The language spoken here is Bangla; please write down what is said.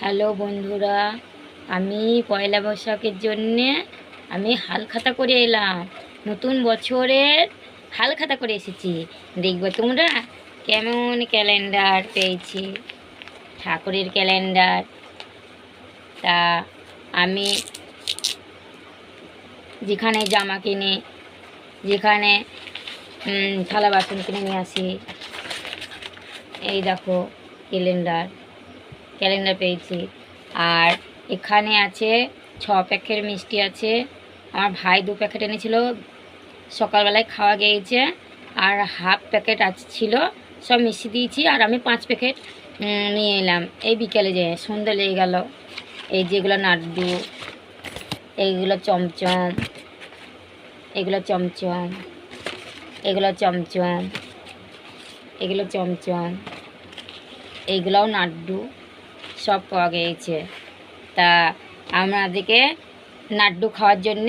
হ্যালো বন্ধুরা, আমি পয়লা বৈশাখের জন্যে আমি হালখাতা করে এলাম। নতুন বছরের হালখাতা করে এসেছি। দেখবে তোমরা কেমন ক্যালেন্ডার পেয়েছি, ঠাকুরের ক্যালেন্ডার। তা আমি যেখানে জামা কিনি, যেখানে থালা বাসন কিনে নিয়ে আসি, এই দেখো ক্যালেন্ডার ক্যালেন্ডার পেয়েছি। আর এখানে আছে 6 প্যাকেট মিষ্টি আছে। আমার ভাই 2 প্যাকেট এনেছিল, সকালবেলায় খাওয়া গিয়েছে। আর হাফ প্যাকেট ছিল, সব মিশিয়ে দিয়েছি। আর আমি 5 প্যাকেট নিয়ে এলাম এই বিকেলে, যে সন্ধ্যা লেগে গেল। এই যেগুলো নাড্ডু, এইগুলো চমচম, এগুলো চমচম, এগুলো চমচম, এগুলো চমচম, এইগুলোও নাড্ডু, সব পাওয়া গিয়েছে। তা আমাদেরকে নাড্ডু খাওয়ার জন্যে